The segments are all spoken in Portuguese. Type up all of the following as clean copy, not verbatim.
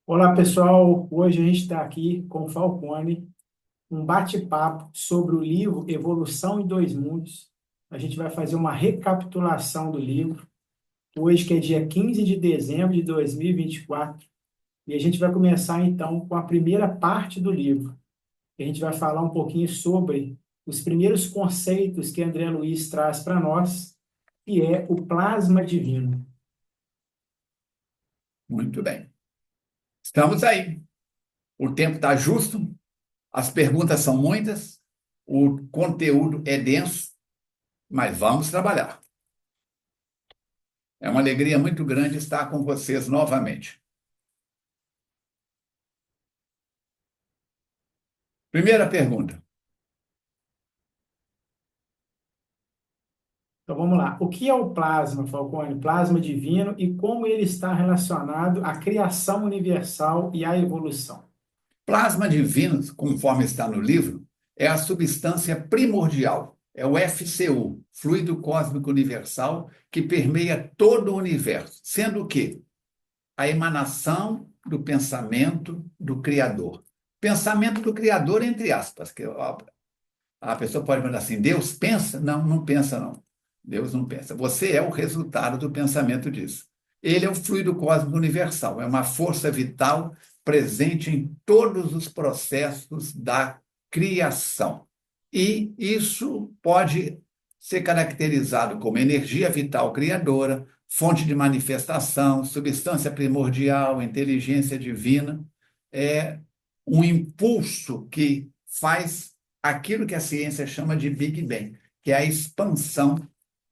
Olá, pessoal. Hoje a gente está aqui com o Falcone, um bate-papo sobre o livro Evolução em Dois Mundos. A gente vai fazer uma recapitulação do livro, hoje que é dia 15 de dezembro de 2024, e a gente vai começar então com a primeira parte do livro. A gente vai falar um pouquinho sobre os primeiros conceitos que André Luiz traz para nós, que é o plasma divino. Muito bem. Estamos aí. O tempo está justo, as perguntas são muitas, o conteúdo é denso, mas vamos trabalhar. É uma alegria muito grande estar com vocês novamente. Primeira pergunta. Então vamos lá. O que é o plasma, Falcone? Plasma divino e como ele está relacionado à criação universal e à evolução? Plasma divino, conforme está no livro, é a substância primordial, é o FCU, fluido cósmico universal, que permeia todo o universo, sendo o quê? A emanação do pensamento do Criador. Pensamento do Criador, entre aspas, que a pessoa pode perguntar assim: Deus pensa? Não, não pensa, não. Deus não pensa. Você é o resultado do pensamento disso. Ele é o fluido cósmico universal, é uma força vital presente em todos os processos da criação. E isso pode ser caracterizado como energia vital criadora, fonte de manifestação, substância primordial, inteligência divina. É um impulso que faz aquilo que a ciência chama de Big Bang, que é a expansão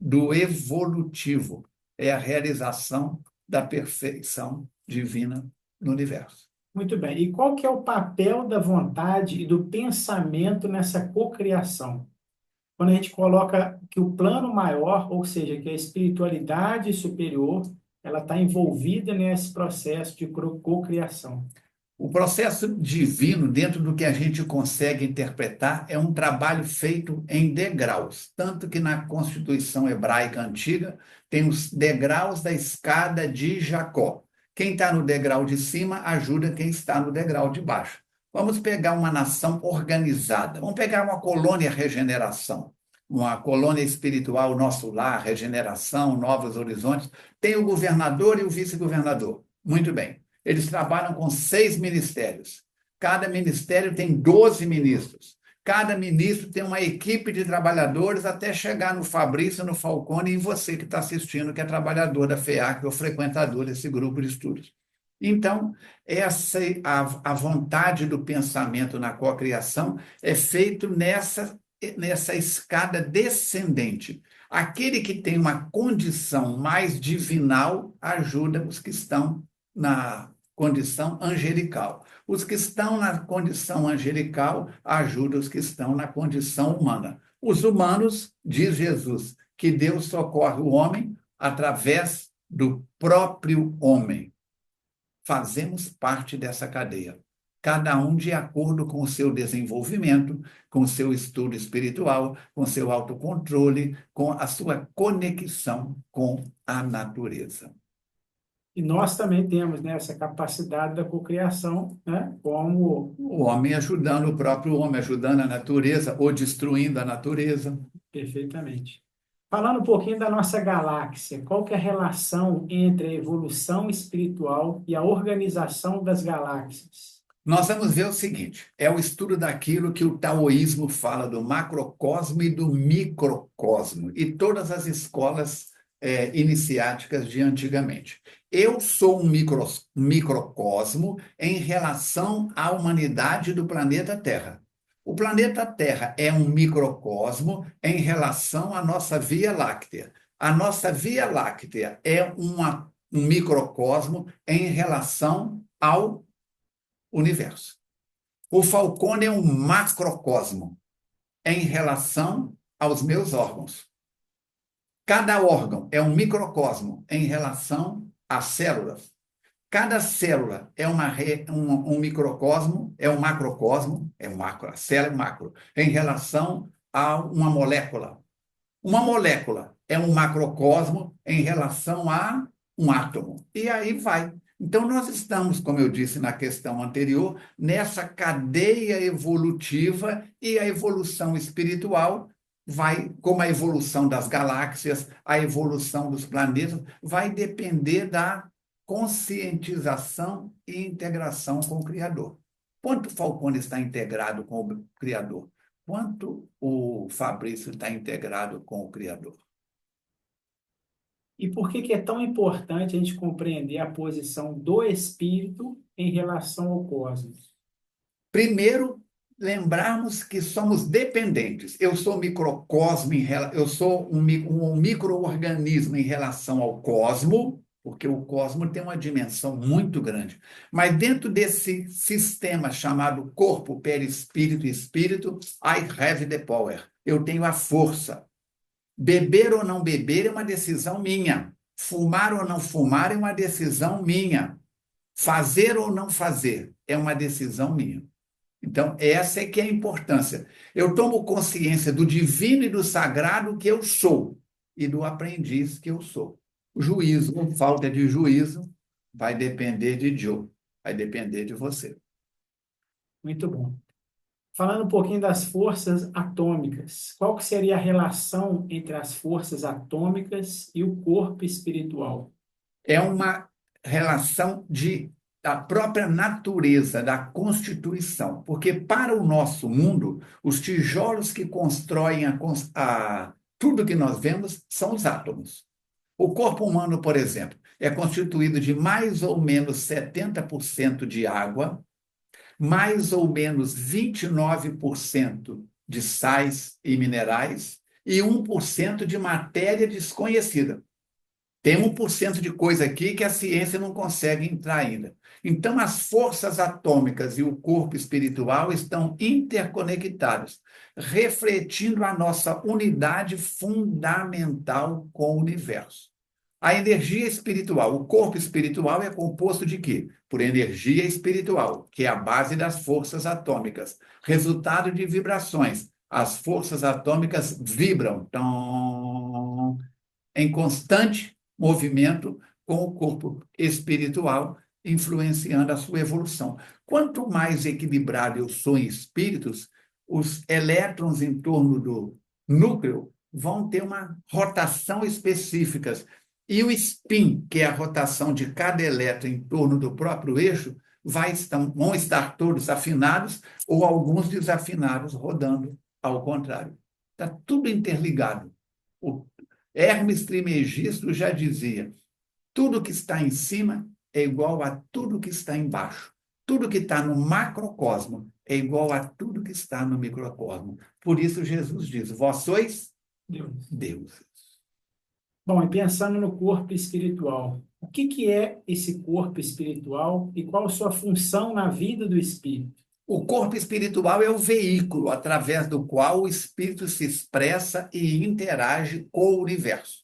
do evolutivo, é a realização da perfeição divina no universo. Muito bem. E qual que é o papel da vontade e do pensamento nessa cocriação? Quando a gente coloca que o plano maior, ou seja, que a espiritualidade superior, ela está envolvida nesse processo de cocriação. O processo divino, dentro do que a gente consegue interpretar, é um trabalho feito em degraus, tanto que na Constituição hebraica antiga tem os degraus da escada de Jacó. Quem está no degrau de cima ajuda quem está no degrau de baixo. Vamos pegar uma nação organizada, vamos pegar uma colônia regeneração, uma colônia espiritual, nosso lar, regeneração, novos horizontes. Tem o governador e o vice-governador. Muito bem. Eles trabalham com 6 ministérios. Cada ministério tem 12 ministros. Cada ministro tem uma equipe de trabalhadores até chegar no Fabrício, no Falcone e em você que está assistindo, que é trabalhador da FEAC ou frequentador desse grupo de estudos. Então, a vontade do pensamento na cocriação é feito nessa escada descendente. Aquele que tem uma condição mais divinal ajuda os que estão na condição angelical. Os que estão na condição angelical ajudam os que estão na condição humana. Os humanos, diz Jesus, que Deus socorre o homem através do próprio homem. Fazemos parte dessa cadeia. Cada um de acordo com o seu desenvolvimento, com o seu estudo espiritual, com o seu autocontrole, com a sua conexão com a natureza. E nós também temos, né, essa capacidade da cocriação, né, como O homem ajudando o próprio homem, ajudando a natureza ou destruindo a natureza. perfeitamente. Falando um pouquinho da nossa galáxia, qual que é a relação entre a evolução espiritual e a organização das galáxias? Nós vamos ver o seguinte: é o estudo daquilo que o taoísmo fala do macrocosmo e do microcosmo, e todas as escolas iniciáticas de antigamente. Eu sou um microcosmo em relação à humanidade do planeta Terra. O planeta Terra é um microcosmo em relação à nossa Via Láctea. A nossa Via Láctea é um microcosmo em relação ao universo. O Falcone é um macrocosmo em relação aos meus órgãos. Cada órgão é um microcosmo em relação às células. Cada célula é um microcosmo, é um macrocosmo, é um macro, a célula é macro, em relação a uma molécula. Uma molécula é um macrocosmo em relação a um átomo. E aí vai. Então, nós estamos, como eu disse na questão anterior, nessa cadeia evolutiva e a evolução espiritual vai, como a evolução das galáxias, a evolução dos planetas, vai depender da conscientização e integração com o Criador. Quanto Falcone está integrado com o Criador? Quanto o Fabrício está integrado com o Criador? E por que que é tão importante a gente compreender a posição do espírito em relação ao cosmos? Primeiro, lembrarmos que somos dependentes. Eu sou microcosmo, eu sou um micro-organismo em relação ao cosmo, porque o cosmo tem uma dimensão muito grande. Mas dentro desse sistema chamado corpo, perispírito e espírito, I have the power. Eu tenho a força. Beber ou não beber é uma decisão minha. Fumar ou não fumar é uma decisão minha. Fazer ou não fazer é uma decisão minha. Então, essa é que é a importância. Eu tomo consciência do divino e do sagrado que eu sou e do aprendiz que eu sou. O juízo, ou falta de juízo, vai depender de Joe, vai depender de você. Muito bom. Falando um pouquinho das forças atômicas, qual que seria a relação entre as forças atômicas e o corpo espiritual? É uma relação da própria natureza, da constituição, porque para o nosso mundo, os tijolos que constroem tudo que nós vemos são os átomos. O corpo humano, por exemplo, é constituído de mais ou menos 70% de água, mais ou menos 29% de sais e minerais e 1% de matéria desconhecida. Tem 1% de coisa aqui que a ciência não consegue entrar ainda. Então, as forças atômicas e o corpo espiritual estão interconectados, refletindo a nossa unidade fundamental com o universo. A energia espiritual, o corpo espiritual é composto de quê? Por energia espiritual, que é a base das forças atômicas, resultado de vibrações. As forças atômicas vibram tom, em constante movimento com o corpo espiritual, influenciando a sua evolução. Quanto mais equilibrado eu sou em espíritos, os elétrons em torno do núcleo vão ter uma rotação específica. E o spin, que é a rotação de cada elétron em torno do próprio eixo, vão estar todos afinados ou alguns desafinados, rodando ao contrário. Está tudo interligado. O Hermes Trismegisto já dizia: tudo que está em cima é igual a tudo que está embaixo. Tudo que está no macrocosmo é igual a tudo que está no microcosmo. Por isso Jesus diz: vós sois Deus. deuses. Bom, e pensando no corpo espiritual, o que que é esse corpo espiritual e qual a sua função na vida do espírito? O corpo espiritual é o veículo através do qual o espírito se expressa e interage com o universo.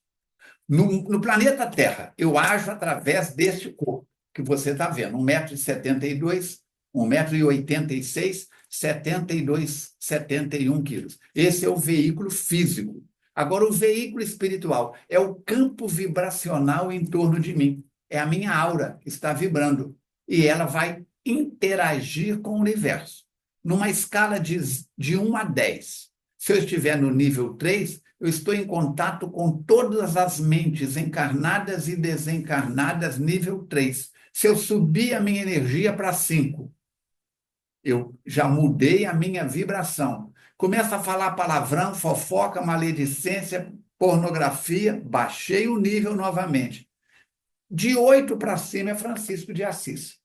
No planeta Terra, eu ajo através deste corpo que você está vendo, 1,72 m, 1,86 m, 72, 71 quilos. Esse é o veículo físico. Agora, o veículo espiritual é o campo vibracional em torno de mim. É a minha aura que está vibrando. E ela vai interagir com o universo. Numa escala de 1 a 10. Se eu estiver no nível 3, eu estou em contato com todas as mentes encarnadas e desencarnadas nível 3. Se eu subir a minha energia para 5, eu já mudei a minha vibração. Começa a falar palavrão, fofoca, maledicência, pornografia, baixei o nível novamente. De 8 para cima é Francisco de Assis.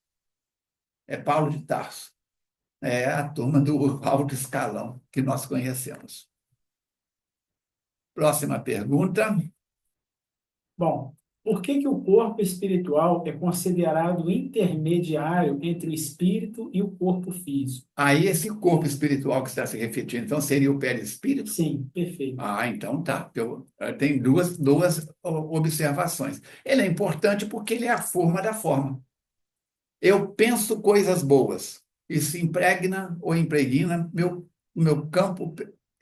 É Paulo de Tarso. É a turma do alto escalão que nós conhecemos. Próxima pergunta. Bom, por que que o corpo espiritual é considerado intermediário entre o espírito e o corpo físico? Aí, esse corpo espiritual que está se refletindo, então, seria o perispírito? Sim, perfeito. Ah, então tá. Tem duas observações. Ele é importante porque ele é a forma da forma. Eu penso coisas boas e se impregna ou impregna meu campo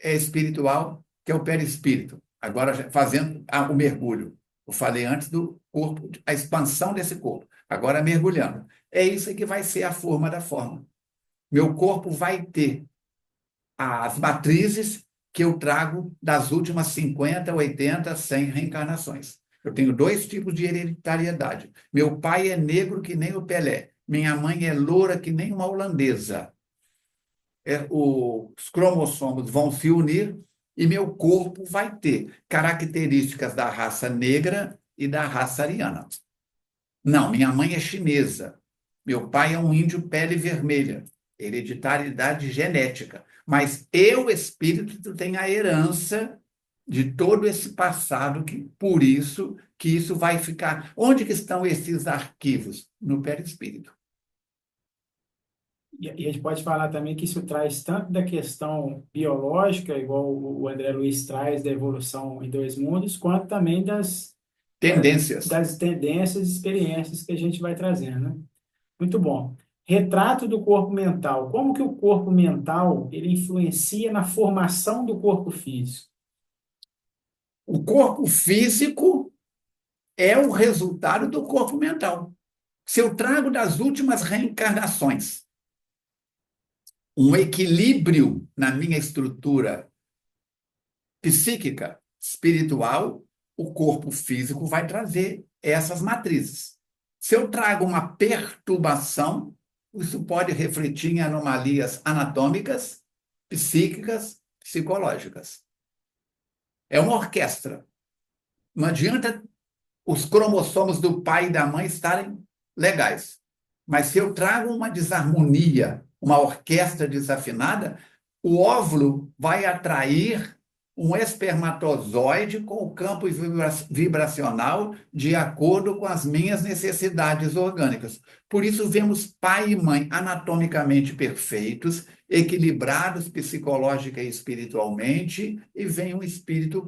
espiritual, que é o perispírito. Agora, fazendo o mergulho. Eu falei antes corpo, a expansão desse corpo. Agora mergulhando. É isso que vai ser a forma da forma. Meu corpo vai ter as matrizes que eu trago das últimas 50, 80, 100 reencarnações. Eu tenho dois tipos de hereditariedade. Meu pai é negro que nem o Pelé. Minha mãe é loura que nem uma holandesa. Os cromossomos vão se unir e meu corpo vai ter características da raça negra e da raça ariana. Não, minha mãe é chinesa. Meu pai é um índio pele vermelha. Hereditariedade genética. Mas eu, espírito, tenho a herança de todo esse passado, que por isso que isso vai ficar. Onde que estão esses arquivos? No perispírito. E a gente pode falar também que isso traz tanto da questão biológica, igual o André Luiz traz da evolução em dois mundos, quanto também Tendências. das tendências e experiências que a gente vai trazendo, né? Muito bom. Retrato do corpo mental. Como que o corpo mental ele influencia na formação do corpo físico? O corpo físico é o resultado do corpo mental. Se eu trago das últimas reencarnações um equilíbrio na minha estrutura psíquica, espiritual, o corpo físico vai trazer essas matrizes. Se eu trago uma perturbação, isso pode refletir em anomalias anatômicas, psíquicas, psicológicas. É uma orquestra. Não adianta os cromossomos do pai e da mãe estarem legais. Mas se eu trago uma desarmonia, uma orquestra desafinada, o óvulo vai atrair um espermatozoide com o campo vibracional de acordo com as minhas necessidades orgânicas. Por isso, vemos pai e mãe anatomicamente perfeitos, equilibrados psicológica e espiritualmente, e vem um espírito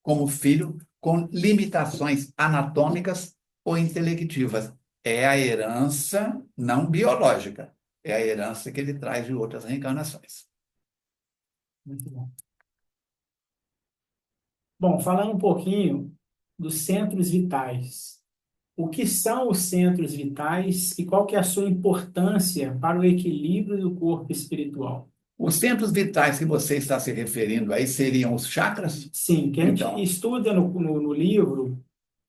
como filho com limitações anatômicas ou intelectivas. É a herança não biológica, é a herança que ele traz de outras reencarnações. Muito bom. Bom, falando um pouquinho dos centros vitais. O que são os centros vitais e qual que é a sua importância para o equilíbrio do corpo espiritual? Os centros vitais que você está se referindo aí seriam os chakras? Sim, que a gente Então, estuda no livro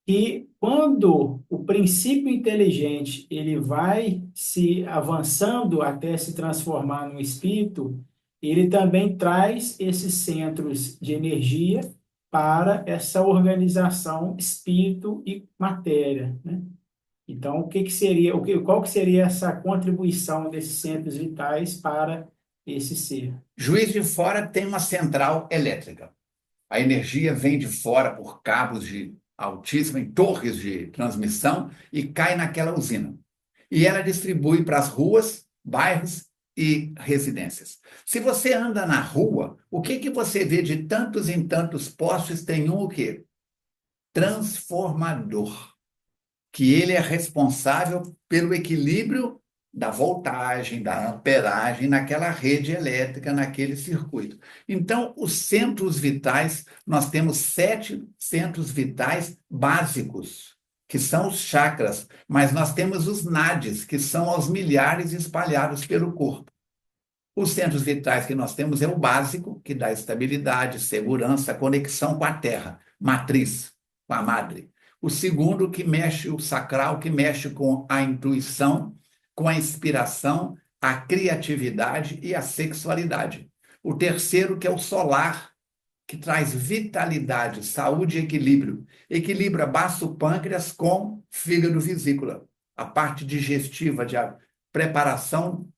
que quando o princípio inteligente ele vai se avançando até se transformar no espírito, ele também traz esses centros de energia para essa organização espírito e matéria, né? Então, o que que seria, qual que seria essa contribuição desses centros vitais para esse ser? Juiz de Fora tem uma central elétrica. A energia vem de fora por cabos de altíssima, em torres de transmissão, e cai naquela usina. E ela distribui para as ruas, bairros e residências. Se você anda na rua, o que que você vê de tantos em tantos postes? Tem um o quê? Transformador, que ele é responsável pelo equilíbrio da voltagem, da amperagem naquela rede elétrica, naquele circuito. Então, os centros vitais, nós temos 7 centros vitais básicos, que são os chakras, mas nós temos os nadis, que são aos milhares espalhados pelo corpo. Os centros vitais que nós temos é o básico, que dá estabilidade, segurança, conexão com a terra, matriz, com a madre. O segundo, que mexe o sacral, que mexe com a intuição, com a inspiração, a criatividade e a sexualidade. O terceiro, que é o solar, que traz vitalidade, saúde e equilíbrio. Equilibra baço pâncreas com fígado vesícula, a parte digestiva, de preparação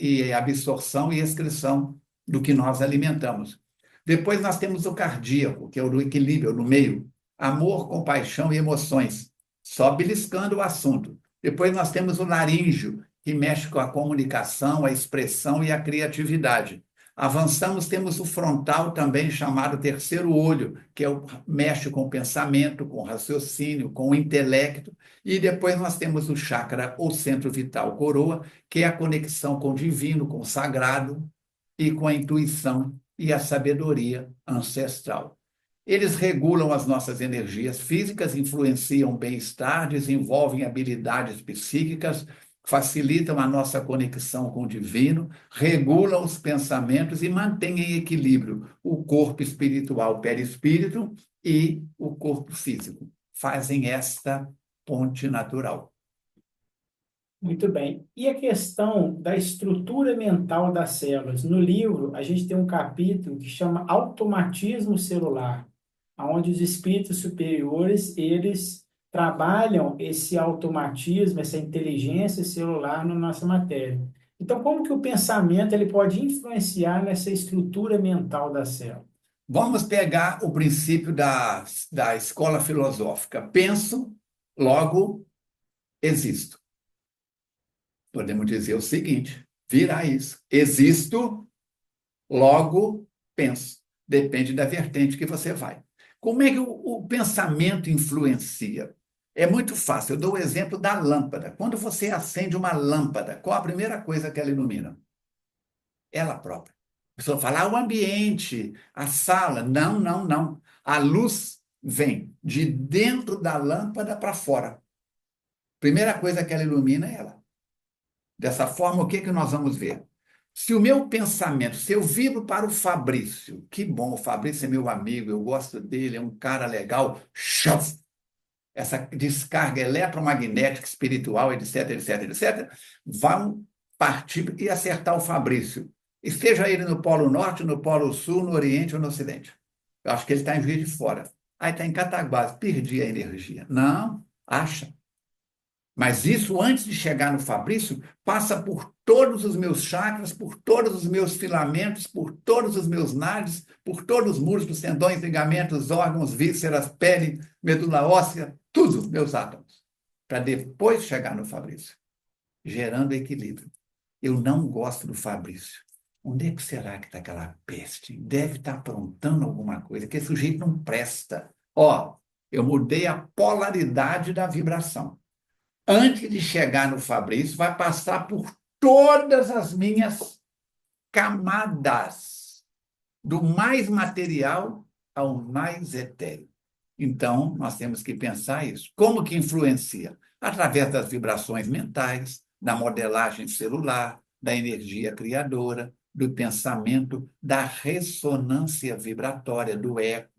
e absorção e excreção do que nós alimentamos. Depois nós temos o cardíaco, que é o do equilíbrio, no meio. Amor, compaixão e emoções. Só beliscando o assunto. Depois nós temos o laríngeo, que mexe com a comunicação, a expressão e a criatividade. Avançamos, temos o frontal também, chamado terceiro olho, que mexe com o pensamento, com o raciocínio, com o intelecto. E depois nós temos o chakra, ou centro vital coroa, que é a conexão com o divino, com o sagrado e com a intuição e a sabedoria ancestral. Eles regulam as nossas energias físicas, influenciam o bem-estar, desenvolvem habilidades psíquicas, facilitam a nossa conexão com o divino, regulam os pensamentos e mantêm em equilíbrio o corpo espiritual, perispírito, e o corpo físico. Fazem esta ponte natural. Muito bem. E a questão da estrutura mental das células? No livro, a gente tem um capítulo que chama Automatismo Celular, onde os espíritos superiores, eles trabalham esse automatismo, essa inteligência celular na nossa matéria. Então, como que o pensamento ele pode influenciar nessa estrutura mental da célula? Vamos pegar o princípio da escola filosófica. Penso, logo existo. Podemos dizer o seguinte, virar isso. Existo, logo penso. Depende da vertente que você vai. Como é que o pensamento influencia? É muito fácil. Eu dou o exemplo da lâmpada. Quando você acende uma lâmpada, qual a primeira coisa que ela ilumina? Ela própria. A pessoa fala, o ambiente, a sala. Não, não, não. A luz vem de dentro da lâmpada para fora. Primeira coisa que ela ilumina é ela. Dessa forma, o que que nós vamos ver? Se o meu pensamento, se eu vibro para o Fabrício, que bom, o Fabrício é meu amigo, eu gosto dele, é um cara legal, chuf, essa descarga eletromagnética, espiritual, etc, etc, etc, vão partir e acertar o Fabrício. Esteja ele no Polo Norte, no Polo Sul, no Oriente ou no Ocidente. Eu acho que ele está em Juiz de Fora. Aí está em Cataguases, perdi a energia. Não, acha. Mas isso, antes de chegar no Fabrício, passa por todos os meus chakras, por todos os meus filamentos, por todos os meus nadis, por todos os músculos, tendões, ligamentos, órgãos, vísceras, pele, medula óssea, tudo, meus átomos, para depois chegar no Fabrício, gerando equilíbrio. Eu não gosto do Fabrício. Onde é que será que está aquela peste? Deve estar aprontando alguma coisa, que esse sujeito não presta. Ó, eu mudei a polaridade da vibração. Antes de chegar no Fabrício, vai passar por todas as minhas camadas, do mais material ao mais etéreo. Então, nós temos que pensar isso. Como que influencia? Através das vibrações mentais, da modelagem celular, da energia criadora, do pensamento, da ressonância vibratória, do eco,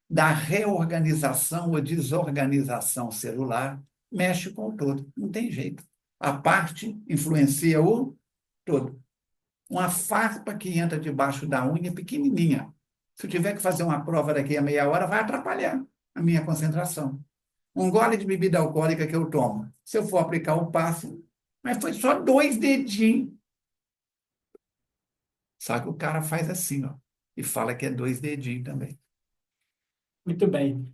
da reorganização ou desorganização celular, mexe com o todo. Não tem jeito. A parte influencia o todo. Uma farpa que entra debaixo da unha pequenininha. Se eu tiver que fazer uma prova daqui a meia hora, vai atrapalhar a minha concentração. Um gole de bebida alcoólica que eu tomo, se eu for aplicar o passo, mas foi só 2 dedinhos. Só que o cara faz assim, ó, e fala que é 2 dedinhos também. Muito bem.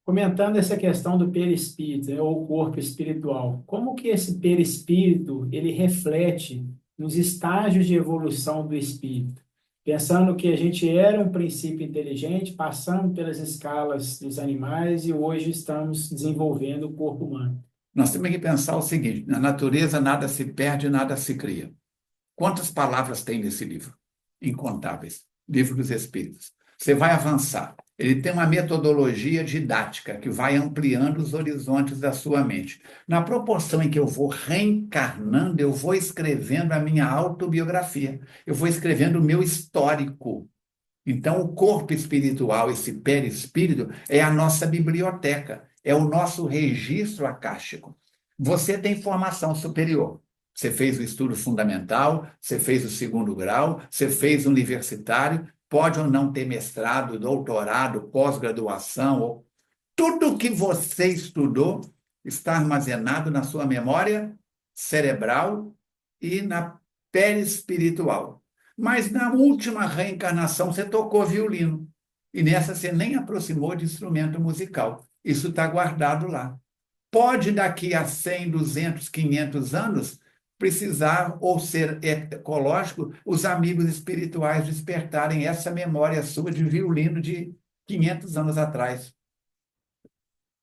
Comentando essa questão do perispírito, né, ou corpo espiritual, como que esse perispírito ele reflete nos estágios de evolução do espírito? Pensando que a gente era um princípio inteligente, passando pelas escalas dos animais e hoje estamos desenvolvendo o corpo humano. Nós temos que pensar o seguinte: na natureza nada se perde, nada se cria. Quantas palavras tem nesse livro? Incontáveis. Livro dos Espíritos. Você vai avançar. Ele tem uma metodologia didática que vai ampliando os horizontes da sua mente. Na proporção em que eu vou reencarnando, eu vou escrevendo a minha autobiografia. Eu vou escrevendo o meu histórico. Então, o corpo espiritual, esse perispírito, é a nossa biblioteca, é o nosso registro acástico. Você tem formação superior. Você fez o estudo fundamental, você fez o segundo grau, você fez o universitário, pode ou não ter mestrado, doutorado, pós-graduação. Tudo que você estudou está armazenado na sua memória cerebral e na perispiritual. Mas na última reencarnação você tocou violino. E nessa você nem aproximou de instrumento musical. Isso está guardado lá. Pode, daqui a 100, 200, 500 anos, precisar ou ser ecológico, os amigos espirituais despertarem essa memória sua de violino de 500 anos atrás.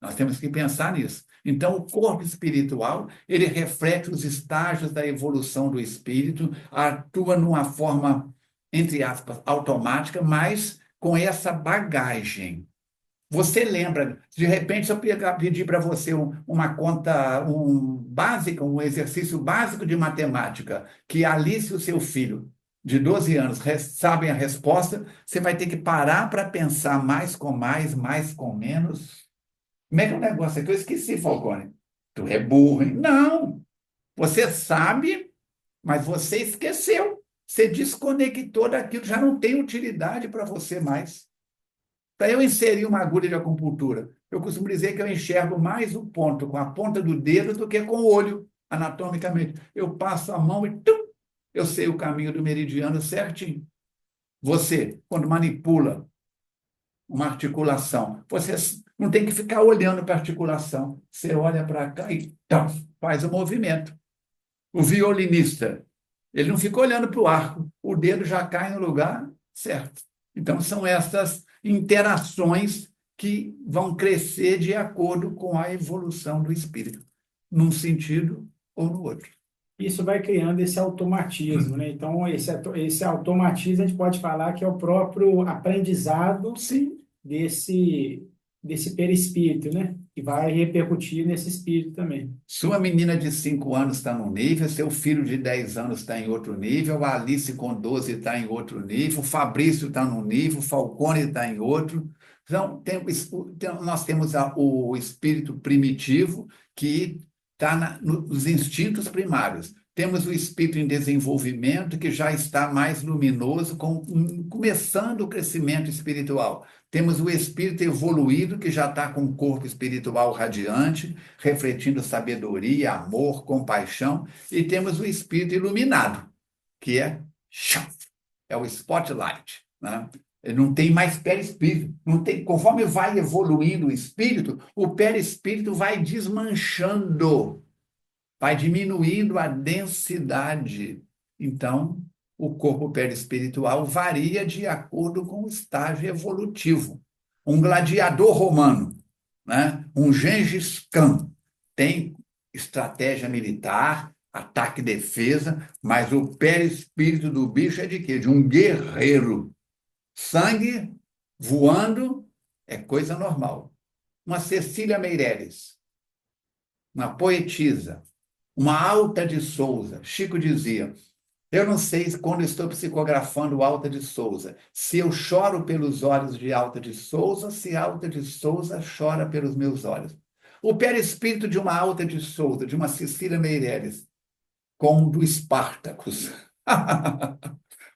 Nós temos que pensar nisso. Então, o corpo espiritual, ele reflete os estágios da evolução do espírito, atua numa forma, entre aspas, automática, mas com essa bagagem Você lembra, de repente, se eu pedir para você uma conta básica, um exercício básico de matemática, que a Alice e o seu filho, de 12 anos, sabem a resposta, você vai ter que parar para pensar mais com menos. Como é que é o negócio aqui? Eu esqueci, Falcone. Tu é burro, hein? Não! Você sabe, mas você esqueceu. Você desconectou daquilo, já não tem utilidade para você mais. Para eu inserir uma agulha de acupuntura, eu costumo dizer que eu enxergo mais o ponto com a ponta do dedo do que com o olho, anatomicamente. Eu passo a mão e tum, eu sei o caminho do meridiano certinho. Você, quando manipula uma articulação, você não tem que ficar olhando para a articulação. Você olha para cá e tum, faz o movimento. O violinista, ele não fica olhando para o arco, o dedo já cai no lugar certo. Então, são essas interações que vão crescer de acordo com a evolução do espírito, num sentido ou no outro. Isso vai criando esse automatismo, né? Então, esse automatismo a gente pode falar que é o próprio aprendizado Sim, desse perispírito, né? Que vai repercutir nesse espírito também. sua menina de 5 anos está num nível, seu filho de 10 anos está em outro nível, a Alice com 12 está em outro nível, o Fabrício está num nível, o Falcone está em outro. Então, nós temos o espírito primitivo que está nos instintos primários. Temos o espírito em desenvolvimento que já está mais luminoso, começando o crescimento espiritual. Temos o espírito evoluído que já está com o corpo espiritual radiante, refletindo sabedoria, amor, compaixão, e temos o espírito iluminado, que é o spotlight, né? Não tem mais perispírito, não tem, conforme vai evoluindo o espírito, o perispírito vai desmanchando, vai diminuindo a densidade. Então, o corpo perispiritual varia de acordo com o estágio evolutivo. Um gladiador romano, né? Um Gengis Khan, tem estratégia militar, ataque e defesa, mas o perispírito do bicho é de quê? De um guerreiro. Sangue voando é coisa normal. Uma Cecília Meirelles, uma poetisa, uma Alta de Souza. Chico dizia: eu não sei quando estou psicografando Alta de Souza, se eu choro pelos olhos de Alta de Souza, se Alta de Souza chora pelos meus olhos. O perispírito de uma Alta de Souza, de uma Cecília Meirelles, como um do Espartacus,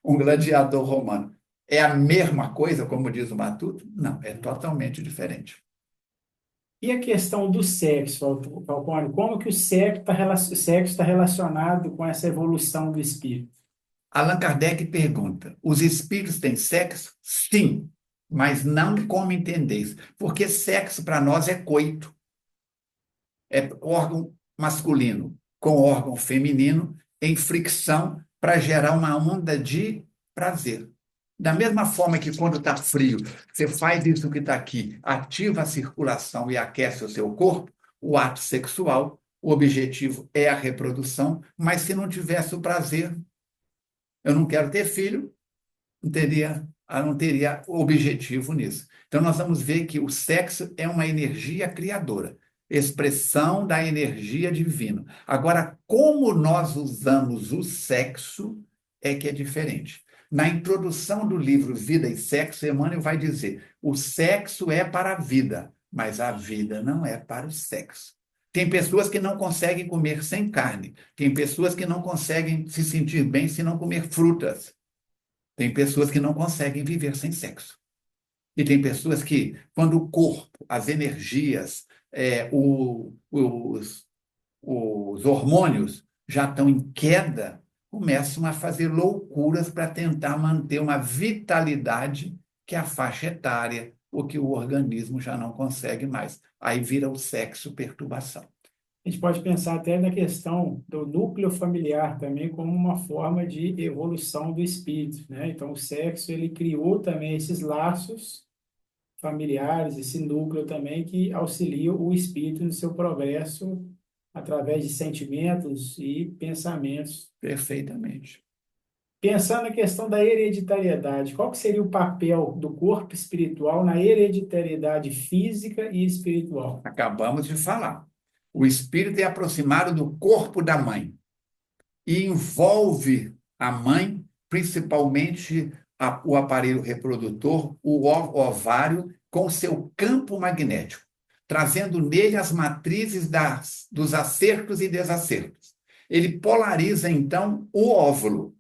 um gladiador romano. É a mesma coisa, como diz o Matuto? Não, é totalmente diferente. E a questão do sexo, Falcone, como que o sexo está relacionado com essa evolução do espírito? Allan Kardec pergunta: os espíritos têm sexo? Sim, mas não como entendeis, porque sexo para nós é coito, é órgão masculino com órgão feminino em fricção para gerar uma onda de prazer. Da mesma forma que quando está frio, você faz isso que está aqui, ativa a circulação e aquece o seu corpo, o ato sexual, o objetivo é a reprodução, mas se não tivesse o prazer, eu não quero ter filho, não teria objetivo nisso. Então, nós vamos ver que o sexo é uma energia criadora, expressão da energia divina. Agora, como nós usamos o sexo é que é diferente. Na introdução do livro Vida e Sexo, Emmanuel vai dizer: o sexo é para a vida, mas a vida não é para o sexo. Tem pessoas que não conseguem comer sem carne, tem pessoas que não conseguem se sentir bem se não comer frutas. Tem pessoas que não conseguem viver sem sexo. E tem pessoas que, quando o corpo, as energias, os hormônios já estão em queda, começam a fazer loucuras para tentar manter uma vitalidade que a faixa etária ou que o organismo já não consegue mais. Aí vira o sexo perturbação. A gente pode pensar até na questão do núcleo familiar também como uma forma de evolução do espírito, né? Então, o sexo, ele criou também esses laços familiares, esse núcleo também que auxilia o espírito no seu progresso através de sentimentos e pensamentos. Perfeitamente. Pensando na questão da hereditariedade, qual que seria o papel do corpo espiritual na hereditariedade física e espiritual? Acabamos de falar. O espírito é aproximado do corpo da mãe e envolve a mãe, principalmente o aparelho reprodutor, o ovário, com seu campo magnético, trazendo nele as matrizes dos acertos e desacertos. Ele polariza, então, o óvulo.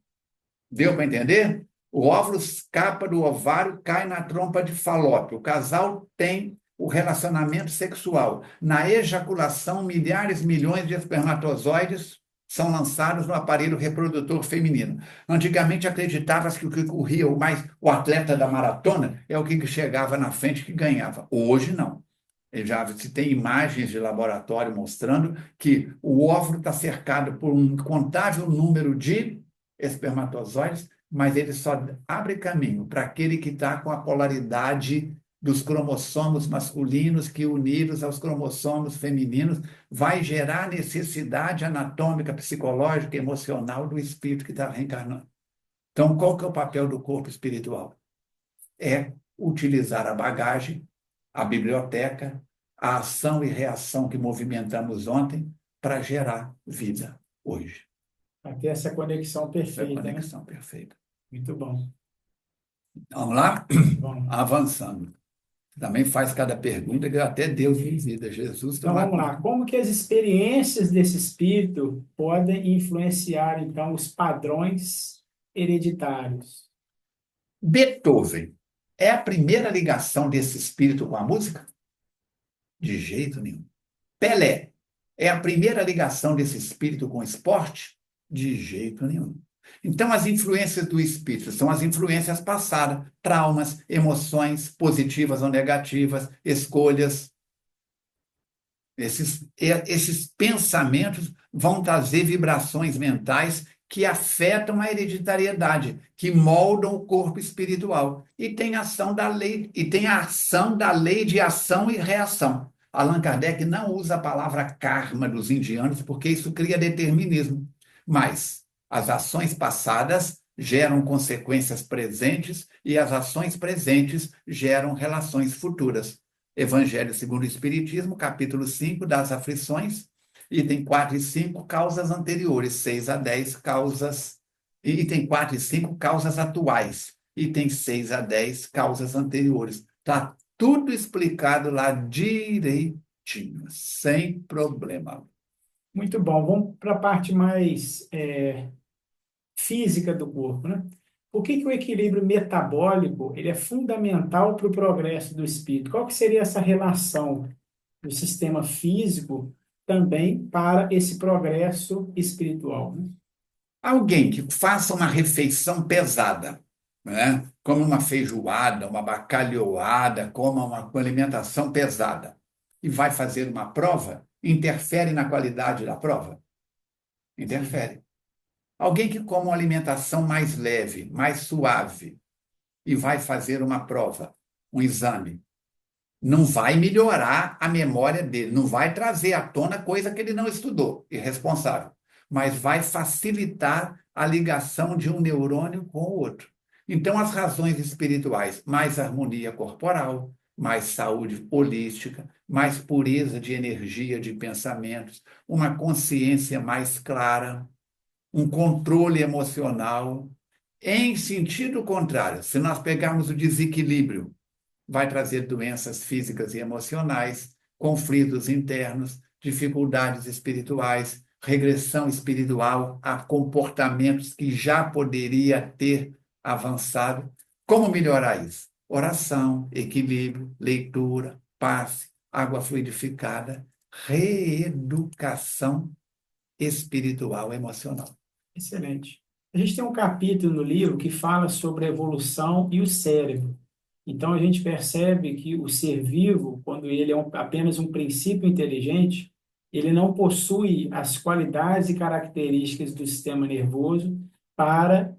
Deu para entender? O óvulo escapa do ovário, cai na trompa de Falópio. O casal tem o relacionamento sexual. Na ejaculação, milhares, milhões de espermatozoides são lançados no aparelho reprodutor feminino. Antigamente acreditava-se que o que corria o atleta da maratona é o que chegava na frente que ganhava. Hoje não. Já se tem imagens de laboratório mostrando que o óvulo está cercado por um incontável número de espermatozoides, mas ele só abre caminho para aquele que está com a polaridade dos cromossomos masculinos que, unidos aos cromossomos femininos, vai gerar necessidade anatômica, psicológica, emocional do espírito que está reencarnando. Então, qual que é o papel do corpo espiritual? É utilizar a bagagem, a biblioteca, a ação e reação que movimentamos ontem para gerar vida hoje. Para ter essa conexão Essa é a perfeita, né? conexão perfeita. Muito bom. Vamos lá? Bom, Avançando. Também faz cada pergunta que até Deus me vida. Jesus então toma vamos lá. conta. Como que as experiências desse espírito podem influenciar, então, os padrões hereditários? Beethoven é a primeira ligação desse espírito com a música? De jeito nenhum. Pelé é a primeira ligação desse espírito com o esporte? De jeito nenhum. Então, as influências do espírito são as influências passadas, traumas, emoções positivas ou negativas, escolhas. Esses pensamentos vão trazer vibrações mentais que afetam a hereditariedade, que moldam o corpo espiritual. E tem ação da lei, e tem a ação da lei de ação e reação. Allan Kardec não usa a palavra karma dos indianos, porque isso cria determinismo. Mas as ações passadas geram consequências presentes e as ações presentes geram relações futuras. Evangelho segundo o Espiritismo, capítulo 5, das aflições, item 4 e 5, causas anteriores, 6 a 10, causas, item 4 e 5, causas atuais, item 6 a 10, causas anteriores. Está tudo explicado lá direitinho, sem problema. Muito bom. Vamos para a parte mais física do corpo, né? Por que que o equilíbrio metabólico ele é fundamental para o progresso do espírito? Qual que seria essa relação do sistema físico também para esse progresso espiritual, né? Alguém que faça uma refeição pesada, né? Como uma feijoada, uma bacalhoada, coma uma alimentação pesada, e vai fazer uma prova, interfere na qualidade da prova? Sim. Interfere. Alguém que come uma alimentação mais leve, mais suave, e vai fazer uma prova, um exame, não vai melhorar a memória dele, não vai trazer à tona coisa que ele não estudou, irresponsável, mas vai facilitar a ligação de um neurônio com o outro. Então, as razões espirituais, mais harmonia corporal, mais saúde holística, mais pureza de energia, de pensamentos, uma consciência mais clara, um controle emocional. Em sentido contrário, se nós pegarmos o desequilíbrio, vai trazer doenças físicas e emocionais, conflitos internos, dificuldades espirituais, regressão espiritual a comportamentos que já poderia ter avançado. Como melhorar isso? Oração, equilíbrio, leitura, passe, água fluidificada, reeducação espiritual emocional. Excelente. A gente tem um capítulo no livro que fala sobre a evolução e o cérebro. Então, a gente percebe que o ser vivo, quando ele é apenas um princípio inteligente, ele não possui as qualidades e características do sistema nervoso para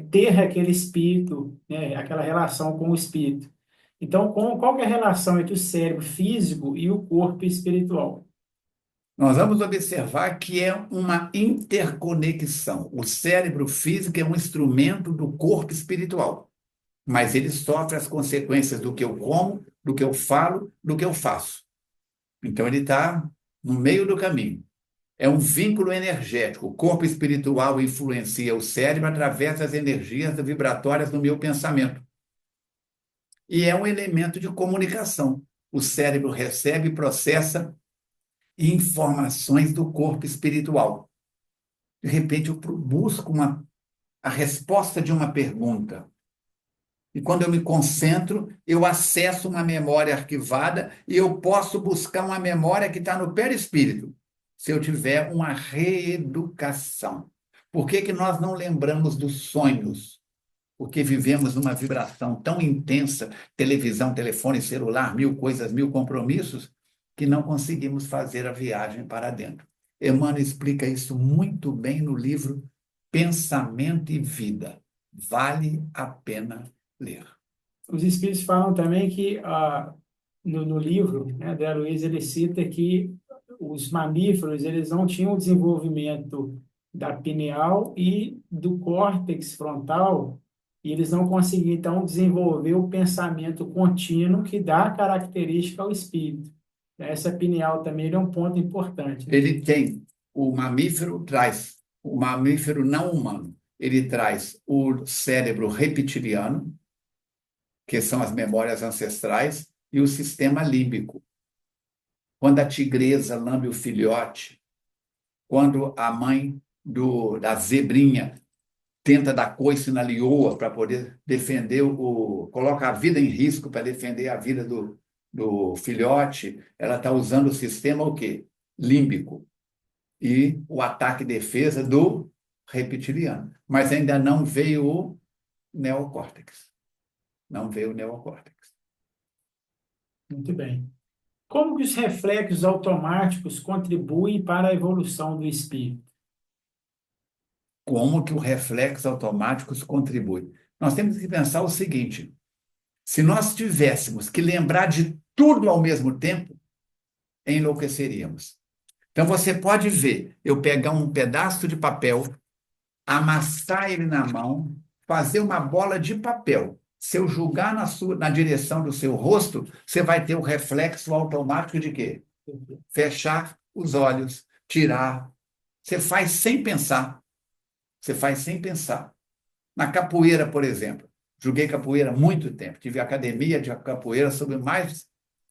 ter aquele espírito, né, aquela relação com o espírito. Então, qual que é a relação entre o cérebro físico e o corpo espiritual? Nós vamos observar que é uma interconexão. O cérebro físico é um instrumento do corpo espiritual, mas ele sofre as consequências do que eu como, do que eu falo, do que eu faço. Então, ele está no meio do caminho. É um vínculo energético. O corpo espiritual influencia o cérebro através das energias vibratórias do meu pensamento. E é um elemento de comunicação. O cérebro recebe e processa informações do corpo espiritual. De repente, eu busco a resposta de uma pergunta. E quando eu me concentro, eu acesso uma memória arquivada e eu posso buscar uma memória que está no perispírito, se eu tiver uma reeducação. Por que que nós não lembramos dos sonhos? Porque vivemos numa vibração tão intensa, televisão, telefone, celular, mil coisas, mil compromissos, que não conseguimos fazer a viagem para dentro. Emmanuel explica isso muito bem no livro Pensamento e Vida. Vale a pena ler. Os espíritos falam também que no livro, né, da Luiz, ele cita que os mamíferos eles não tinham desenvolvimento da pineal e do córtex frontal, e eles não conseguiam, então, desenvolver o pensamento contínuo que dá característica ao espírito. Essa pineal também é um ponto importante, né? Ele tem, o mamífero não humano, ele traz o cérebro reptiliano, que são as memórias ancestrais, e o sistema límbico. Quando a tigresa lambe o filhote, quando a mãe da zebrinha tenta dar coice na leoa para poder defender coloca a vida em risco para defender a vida do filhote, ela está usando o sistema o quê? Límbico. E o ataque e defesa do reptiliano. Mas ainda não veio o neocórtex. Não veio o neocórtex. Muito bem. Como que os reflexos automáticos contribuem para a evolução do espírito? Como que o reflexo automático contribui? Nós temos que pensar o seguinte: se nós tivéssemos que lembrar de tudo ao mesmo tempo, enlouqueceríamos. Então você pode ver, eu pegar um pedaço de papel, amassar ele na mão, fazer uma bola de papel. Se eu julgar na direção do seu rosto, você vai ter o reflexo automático de quê? Fechar os olhos, tirar. Você faz sem pensar. Você faz sem pensar. Na capoeira, por exemplo, joguei capoeira há muito tempo. Tive academia de capoeira sobre mais de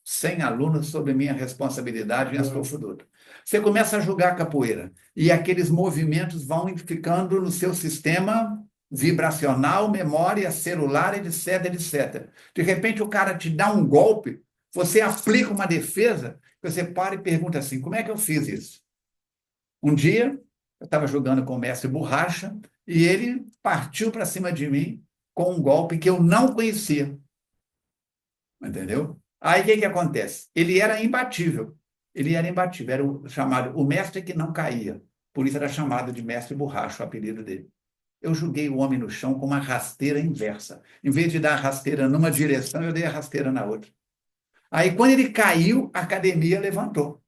100 alunos sob minha responsabilidade em Astolfo Dutra. Você começa a jogar capoeira e aqueles movimentos vão ficando no seu sistema vibracional, memória celular, etc, etc. De repente o cara te dá um golpe, você aplica uma defesa, você para e pergunta assim: como é que eu fiz isso? Um dia eu estava jogando com o mestre Borracha e ele partiu para cima de mim com um golpe que eu não conhecia. Entendeu? Aí o que acontece? Ele era imbatível. Ele era imbatível. Era o mestre que não caía. Por isso era chamado de mestre Borracha, o apelido dele. Eu joguei o homem no chão com uma rasteira inversa. Em vez de dar a rasteira numa direção, eu dei a rasteira na outra. Aí, quando ele caiu, a academia levantou.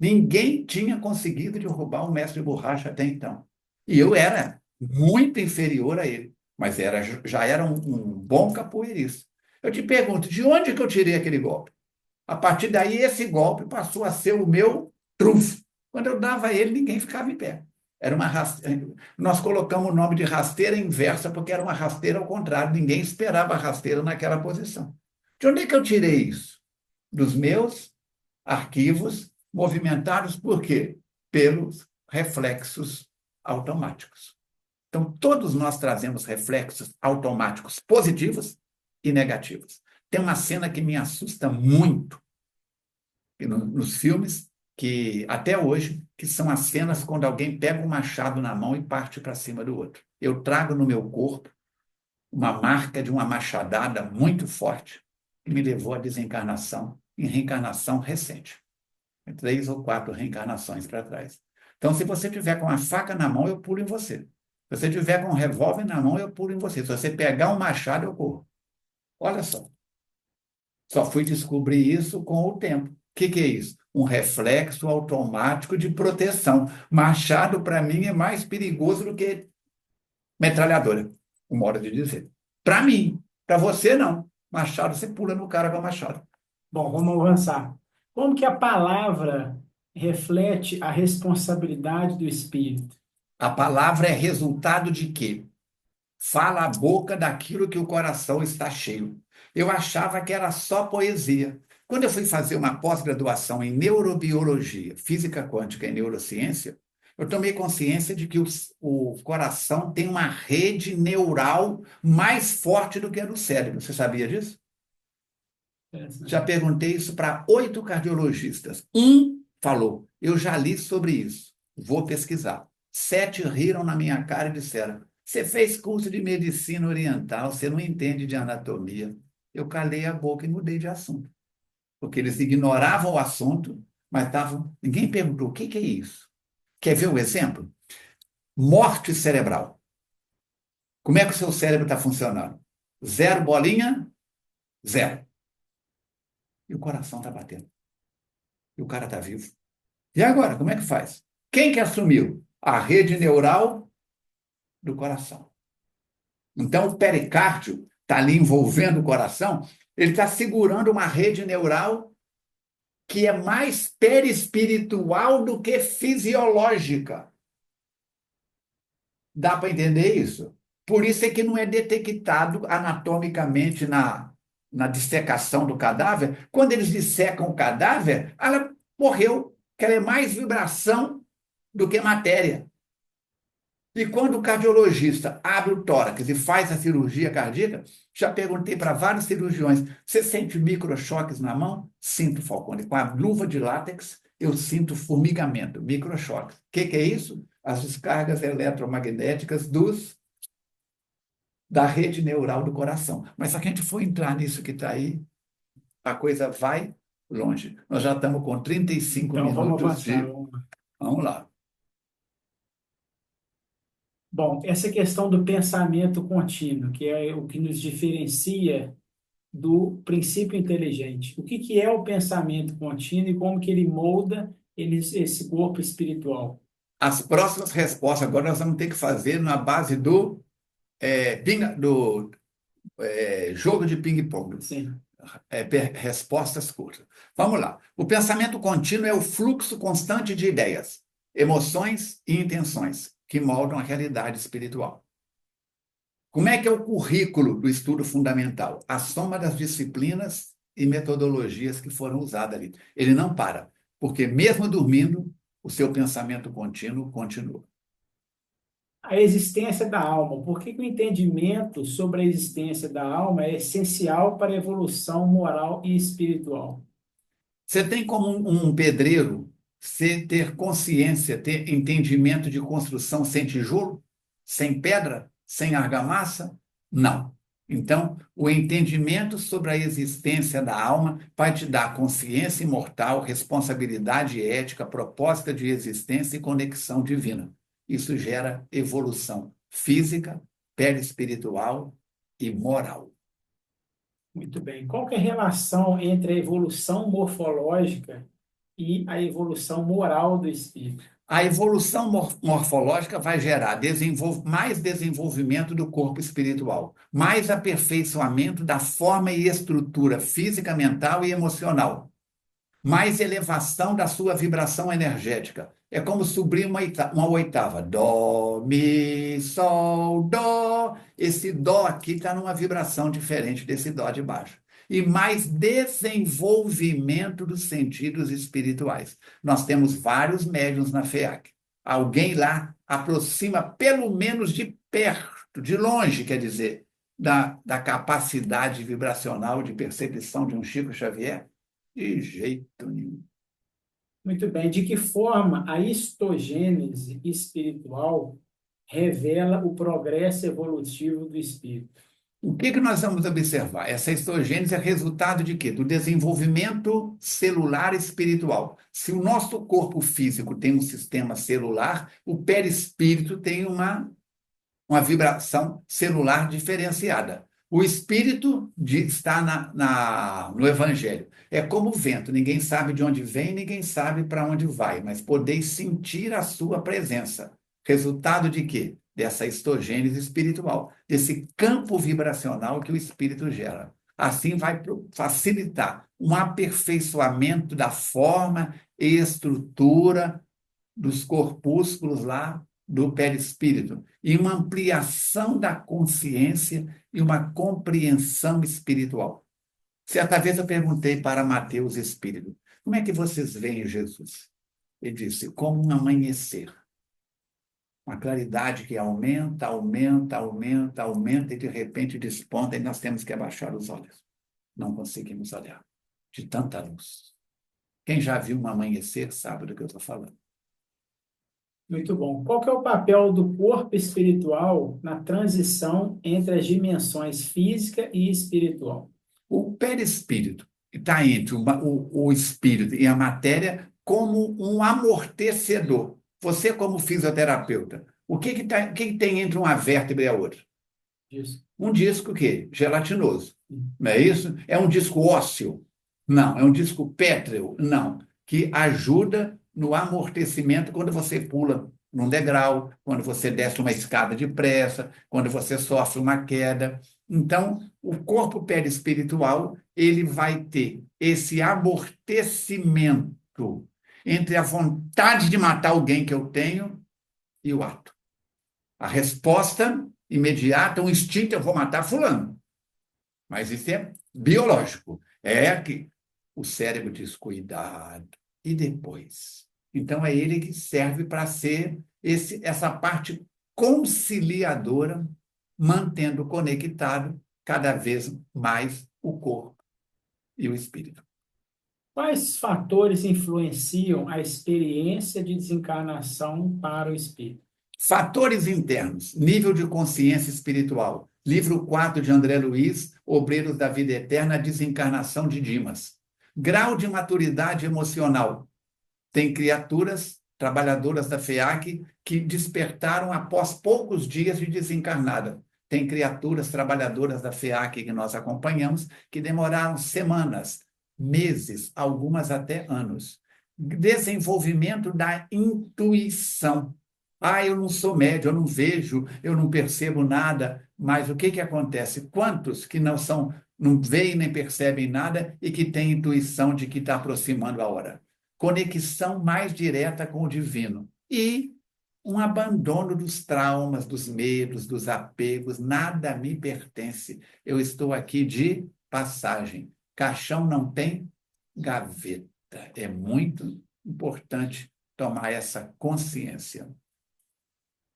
Ninguém tinha conseguido derrubar o mestre Borracha até então. E eu era muito inferior a ele, mas já era um bom capoeirista. Eu te pergunto, de onde que eu tirei aquele golpe? A partir daí, esse golpe passou a ser o meu trunfo. Quando eu dava ele, ninguém ficava em pé. Era uma rasteira. Nós colocamos o nome de rasteira inversa porque era uma rasteira ao contrário. Ninguém esperava a rasteira naquela posição. De onde é que eu tirei isso? Dos meus arquivos movimentados por quê? Pelos reflexos automáticos. Então, todos nós trazemos reflexos automáticos positivos e negativos. Tem uma cena que me assusta muito nos filmes, que até hoje, que são as cenas quando alguém pega um machado na mão e parte para cima do outro. Eu trago no meu corpo uma marca de uma machadada muito forte que me levou à desencarnação, em reencarnação recente. 3 ou 4 reencarnações para trás. Então, se você tiver com a faca na mão, eu pulo em você. Se você tiver com um revólver na mão, eu pulo em você. Se você pegar um machado, eu corro. Olha só. Só fui descobrir isso com o tempo. que é isso? Um reflexo automático de proteção. Machado, para mim, é mais perigoso do que metralhadora, um modo de dizer. Para mim, para você, não. Machado, você pula no cara com machado. Bom, vamos avançar. Como que a palavra reflete a responsabilidade do espírito? A palavra é resultado de quê? Fala a boca daquilo que o coração está cheio. Eu achava que era só poesia. Quando eu fui fazer uma pós-graduação em neurobiologia, física quântica e neurociência, eu tomei consciência de que o coração tem uma rede neural mais forte do que a do cérebro. Você sabia disso? Já perguntei isso para 8 cardiologistas. Um falou: eu já li sobre isso, vou pesquisar. 7 riram na minha cara e disseram: você fez curso de medicina oriental, você não entende de anatomia. Eu calei a boca e mudei de assunto, porque eles ignoravam o assunto, mas estavam. Ninguém perguntou: o que é isso? Quer ver o exemplo? Morte cerebral. Como é que o seu cérebro está funcionando? Zero bolinha, zero. E o coração está batendo. E o cara está vivo. E agora, como é que faz? Quem que assumiu? A rede neural do coração. Então, o pericárdio está ali envolvendo o coração, ele está segurando uma rede neural que é mais perispiritual do que fisiológica. Dá para entender isso? Por isso é que não é detectado anatomicamente na dissecação do cadáver. Quando eles dissecam o cadáver, ela morreu, que ela é mais vibração do que matéria. E quando o cardiologista abre o tórax e faz a cirurgia cardíaca, já perguntei para vários cirurgiões: você sente microchoques na mão? Sinto, Falcone. Com a luva de látex, eu sinto formigamento, microchoques. O que é isso? As descargas eletromagnéticas da rede neural do coração. Mas se a gente for entrar nisso que está aí, a coisa vai longe. Nós já estamos com 35 Então, vamos minutos avançar. de. Vamos lá. Bom, essa questão do pensamento contínuo, que é o que nos diferencia do princípio inteligente. O que que é o pensamento contínuo e como que ele molda esse corpo espiritual? As próximas respostas agora nós vamos ter que fazer na base do jogo de ping-pong. Sim. Respostas curtas. Vamos lá. O pensamento contínuo é o fluxo constante de ideias, emoções e intenções que moldam a realidade espiritual. Como é que é o currículo do estudo fundamental? A soma das disciplinas e metodologias que foram usadas ali. Ele não para, porque mesmo dormindo, o seu pensamento contínuo continua. A existência da alma. Por que que o entendimento sobre a existência da alma é essencial para a evolução moral e espiritual? Você tem como um pedreiro você ter consciência, ter entendimento de construção sem tijolo, sem pedra, sem argamassa? Não. Então, o entendimento sobre a existência da alma vai te dar consciência imortal, responsabilidade ética, propósito de existência e conexão divina. Isso gera evolução física, perispiritual e moral. Muito bem. Qual que é a relação entre a evolução morfológica e a evolução moral do espírito? A evolução morfológica vai gerar mais desenvolvimento do corpo espiritual, mais aperfeiçoamento da forma e estrutura física, mental e emocional, mais elevação da sua vibração energética. É como subir uma oitava. Dó, mi, sol, dó. Esse dó aqui está numa vibração diferente desse dó de baixo. E mais desenvolvimento dos sentidos espirituais. Nós temos vários médiuns na FEAC. Alguém lá aproxima, pelo menos de perto, de longe, quer dizer, da capacidade vibracional de percepção de um Chico Xavier? De jeito nenhum. Muito bem. De que forma a histogênese espiritual revela o progresso evolutivo do espírito? O que nós vamos observar? Essa histogênese é resultado de quê? Do desenvolvimento celular espiritual. Se o nosso corpo físico tem um sistema celular, o perispírito tem uma vibração celular diferenciada. O Espírito está no Evangelho. É como o vento, ninguém sabe de onde vem, ninguém sabe para onde vai, mas podeis sentir a sua presença. Resultado de quê? Dessa histogênese espiritual, desse campo vibracional que o Espírito gera. Assim vai facilitar um aperfeiçoamento da forma e estrutura dos corpúsculos lá do perispírito e uma ampliação da consciência e uma compreensão espiritual. Certa vez eu perguntei para Mateus Espírito, como é que vocês veem Jesus? Ele disse, como um amanhecer. Uma claridade que aumenta, aumenta, aumenta, aumenta e de repente desponta e nós temos que abaixar os olhos. Não conseguimos olhar de tanta luz. Quem já viu um amanhecer sabe do que eu estou falando. Muito bom. Qual que é o papel do corpo espiritual na transição entre as dimensões física e espiritual? O perispírito está entre o espírito e a matéria como um amortecedor. Você, como fisioterapeuta, o que tem entre uma vértebra e a outra? Isso. Um disco o quê? Gelatinoso. Não é isso? É um disco ósseo? Não. É um disco pétreo? Não. Que ajuda no amortecimento quando você pula num degrau, quando você desce uma escada depressa, quando você sofre uma queda. Então, o corpo perispiritual, ele vai ter esse amortecimento entre a vontade de matar alguém que eu tenho e o ato. A resposta imediata, um instinto, eu vou matar fulano. Mas isso é biológico. É que o cérebro diz, cuidado. E depois? Então, é ele que serve para ser essa parte conciliadora, mantendo conectado cada vez mais o corpo e o espírito. Quais fatores influenciam a experiência de desencarnação para o espírito? Fatores internos, nível de consciência espiritual. Livro 4 de André Luiz, Obreiros da Vida Eterna, a Desencarnação de Dimas. Grau de maturidade emocional. Tem criaturas, trabalhadoras da FEAC, que despertaram após poucos dias de desencarnada. Tem criaturas, trabalhadoras da FEAC que nós acompanhamos, que demoraram semanas, meses, algumas até anos. Desenvolvimento da intuição. Eu não sou médium, eu não vejo, eu não percebo nada, mas o que acontece? Quantos que não veem nem percebem nada e que têm intuição de que está aproximando a hora? Conexão mais direta com o divino. E um abandono dos traumas, dos medos, dos apegos, nada me pertence. Eu estou aqui de passagem. Caixão não tem gaveta. É muito importante tomar essa consciência.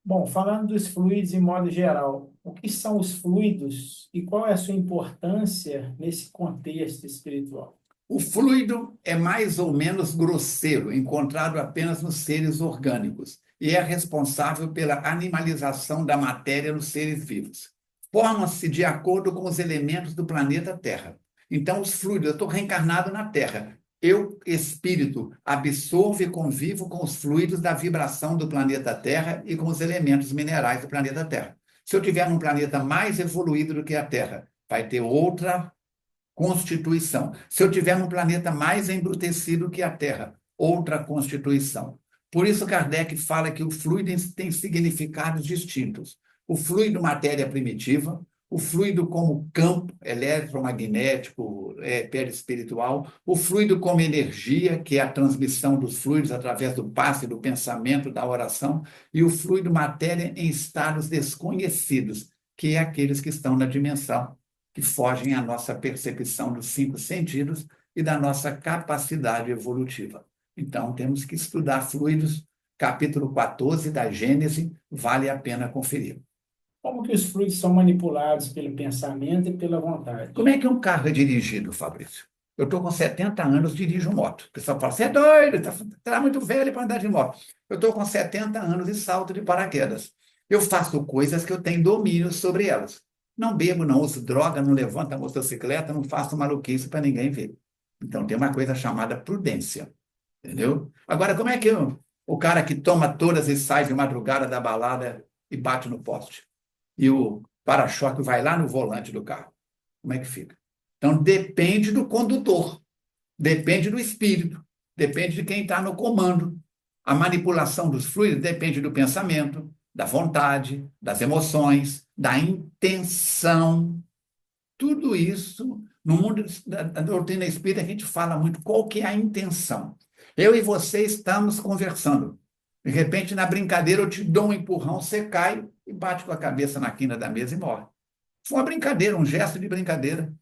Bom, falando dos fluidos em modo geral, o que são os fluidos e qual é a sua importância nesse contexto espiritual? O fluido é mais ou menos grosseiro, encontrado apenas nos seres orgânicos, e é responsável pela animalização da matéria nos seres vivos. Forma-se de acordo com os elementos do planeta Terra. Então, os fluidos, eu estou reencarnado na Terra. Eu, espírito, absorvo e convivo com os fluidos da vibração do planeta Terra e com os elementos minerais do planeta Terra. Se eu tiver num planeta mais evoluído do que a Terra, vai ter outra constituição. Se eu tiver num planeta mais embrutecido que a Terra, outra constituição. Por isso, Kardec fala que o fluido tem significados distintos. O fluido matéria primitiva, o fluido como campo eletromagnético, perispiritual, o fluido como energia, que é a transmissão dos fluidos através do passe, do pensamento, da oração, e o fluido matéria em estados desconhecidos, que é aqueles que estão na dimensão, que fogem à nossa percepção dos 5 sentidos e da nossa capacidade evolutiva. Então, temos que estudar fluidos, capítulo 14 da Gênese, vale a pena conferir. Como que os fluidos são manipulados pelo pensamento e pela vontade? Como é que um carro é dirigido, Fabrício? Eu estou com 70 anos, dirijo moto. O pessoal fala, você é doido, está muito velho para andar de moto. Eu estou com 70 anos e salto de paraquedas. Eu faço coisas que eu tenho domínio sobre elas. Não bebo, não uso droga, não levanto a motocicleta, não faço maluquice para ninguém ver. Então, tem uma coisa chamada prudência. Entendeu? Agora, como é que o cara que toma todas e sai de madrugada da balada e bate no poste? E o para-choque vai lá no volante do carro. Como é que fica? Então, depende do condutor, depende do espírito, depende de quem está no comando. A manipulação dos fluidos depende do pensamento, da vontade, das emoções, da intenção. Tudo isso, no mundo da doutrina espírita, a gente fala muito qual que é a intenção. Eu e você estamos conversando. De repente, na brincadeira, eu te dou um empurrão, você cai e bate com a cabeça na quina da mesa e morre. Foi uma brincadeira, um gesto de brincadeira.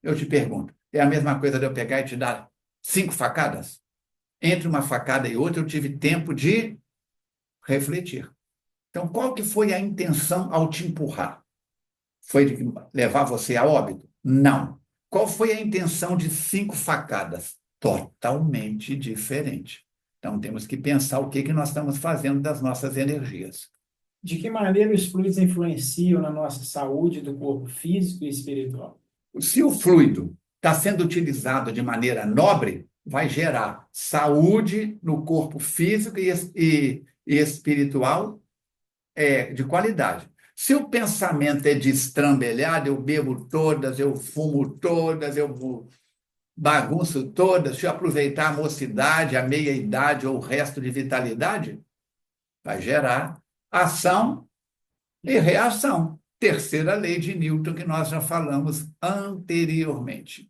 Eu te pergunto, é a mesma coisa de eu pegar e te dar 5 facadas? Entre uma facada e outra, eu tive tempo de refletir. Então, qual que foi a intenção ao te empurrar? Foi de levar você a óbito? Não. Qual foi a intenção de 5 facadas? Totalmente diferente. Então, temos que pensar o que que nós estamos fazendo das nossas energias. De que maneira os fluidos influenciam na nossa saúde do corpo físico e espiritual? Se o fluido está sendo utilizado de maneira nobre, vai gerar saúde no corpo físico e espiritual de qualidade. Se o pensamento é destrambelhado, eu bebo todas, eu fumo todas, eu bagunço todas, deixa eu aproveitar a mocidade, a meia-idade ou o resto de vitalidade, vai gerar ação e reação. Terceira lei de Newton, que nós já falamos anteriormente.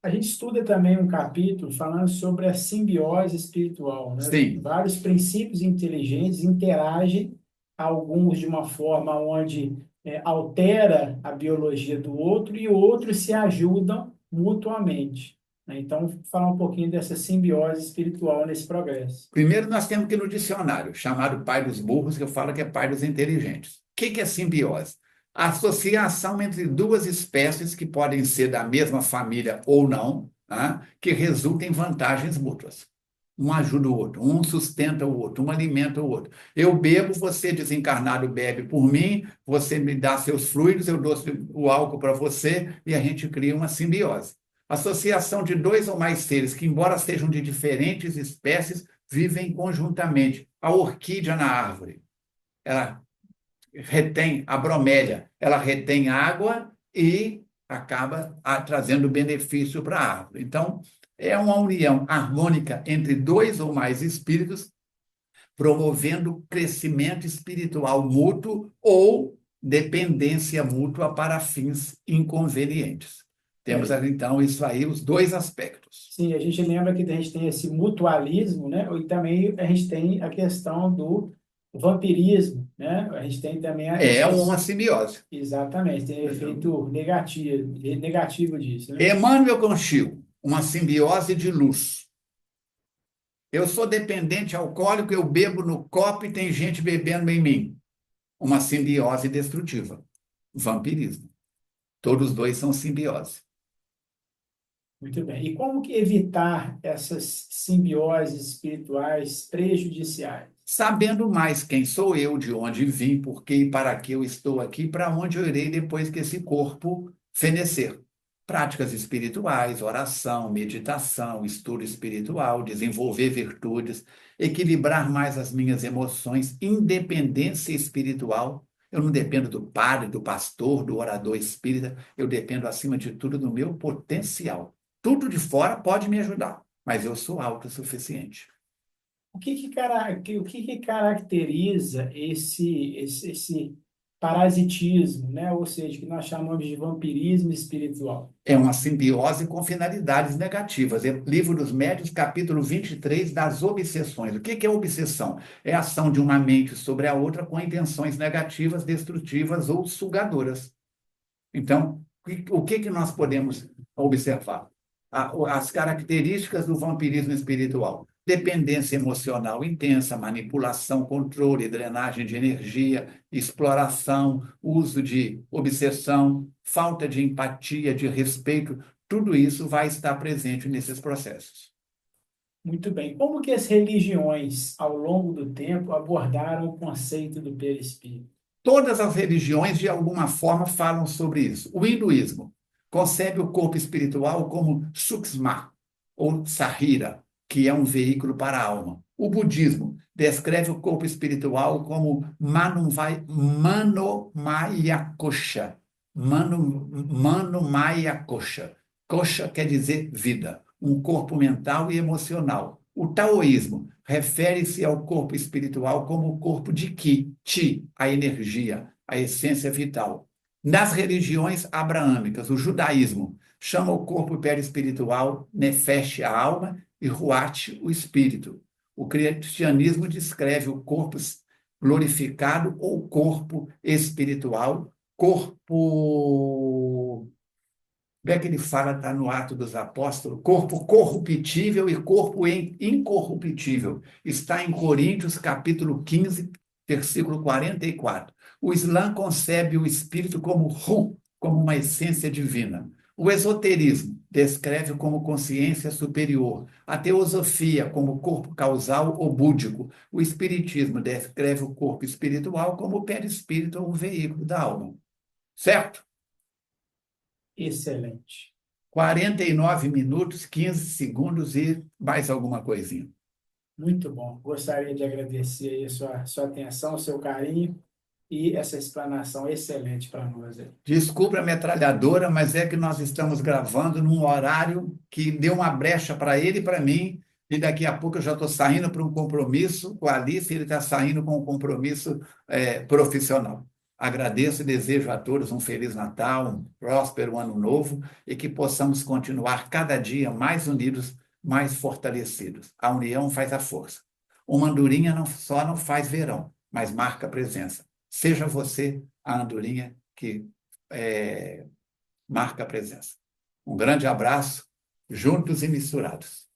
A gente estuda também um capítulo falando sobre a simbiose espiritual, né? Sim, Vários princípios inteligentes interagem, alguns de uma forma onde altera a biologia do outro e outros se ajudam mutuamente, né? Então, falar um pouquinho dessa simbiose espiritual nesse progresso. primeiro nós temos que ir no dicionário, chamado pai dos burros, que eu falo que é pai dos inteligentes. O que é simbiose? A associação entre duas espécies que podem ser da mesma família ou não, né, que resulta em vantagens mútuas. Um ajuda o outro, um sustenta o outro, um alimenta o outro. Eu bebo, você desencarnado bebe por mim, você me dá seus fluidos, eu dou o álcool para você e a gente cria uma simbiose. Associação de 2 ou mais seres que, embora sejam de diferentes espécies, vivem conjuntamente. A orquídea na árvore, ela retém a bromélia, ela retém água e acaba trazendo benefício para a árvore. Então, é uma união harmônica entre 2 ou mais espíritos, promovendo crescimento espiritual mútuo ou dependência mútua para fins inconvenientes. Temos, É, então, isso aí, os 2 aspectos. sim, a gente lembra que a gente tem esse mutualismo, né? E também a gente tem a questão do vampirismo, né? A gente tem também É uma simbiose. exatamente, tem efeito negativo disso, né? Emmanuel consigo, uma simbiose de luz. Eu sou dependente alcoólico, eu bebo no copo e tem gente bebendo em mim. Uma simbiose destrutiva. Vampirismo. Todos 2 são simbiose. Muito bem. E como que evitar essas simbioses espirituais prejudiciais? Sabendo mais quem sou eu, de onde vim, por que e para que eu estou aqui, para onde eu irei depois que esse corpo fenecer. Práticas espirituais, oração, meditação, estudo espiritual, desenvolver virtudes, equilibrar mais as minhas emoções, independência espiritual. Eu não dependo do padre, do pastor, do orador espírita, eu dependo, acima de tudo, do meu potencial. Tudo de fora pode me ajudar, mas eu sou autossuficiente. O que que caracteriza esse parasitismo, né? Ou seja, que nós chamamos de vampirismo espiritual? É uma simbiose com finalidades negativas. É Livro dos Médiuns, capítulo 23, das obsessões. O que é obsessão? É a ação de uma mente sobre a outra com intenções negativas, destrutivas ou sugadoras. Então, o que nós podemos observar? As características do vampirismo espiritual: dependência emocional intensa, manipulação, controle, drenagem de energia, exploração, uso de obsessão, falta de empatia, de respeito, tudo isso vai estar presente nesses processos. Muito bem. Como que as religiões, ao longo do tempo, abordaram o conceito do perispírito? Todas as religiões, de alguma forma, falam sobre isso. O hinduísmo concebe o corpo espiritual como Sukshma, ou Sarira, que é um veículo para a alma. O budismo descreve o corpo espiritual como Manomaya Kosha. Manomaya Kosha. Kosha quer dizer vida, um corpo mental e emocional. O taoísmo refere-se ao corpo espiritual como o corpo de Qi, Ti, a energia, a essência vital. Nas religiões abraâmicas, o judaísmo chama o corpo perispiritual Nefesh, a alma, e Ruach, o espírito. O cristianismo descreve o corpo glorificado ou corpo espiritual, corpo. Como é que ele fala, está no Atos dos Apóstolos? Corpo corruptível e corpo incorruptível. Está em Coríntios, capítulo 15, versículo 44. O Islã concebe o espírito como ruh, como uma essência divina. O esoterismo descreve como consciência superior. A teosofia como corpo causal ou búdico. O espiritismo descreve o corpo espiritual como o perispírito ou o veículo da alma. Certo? Excelente. 49 minutos, 15 segundos e mais alguma coisinha. Muito bom. Gostaria de agradecer aí a sua atenção, o seu carinho e essa explanação excelente para nós aí. Desculpe a metralhadora, mas é que nós estamos gravando num horário que deu uma brecha para ele e para mim, e daqui a pouco eu já estou saindo para um compromisso com a Alice, e ele está saindo com um compromisso profissional. Agradeço e desejo a todos um Feliz Natal, um próspero Ano Novo e que possamos continuar cada dia mais unidos, mais fortalecidos. A união faz a força. Uma andorinha só não faz verão, mas marca presença. Seja você a andorinha que marca a presença. Um grande abraço, juntos e misturados.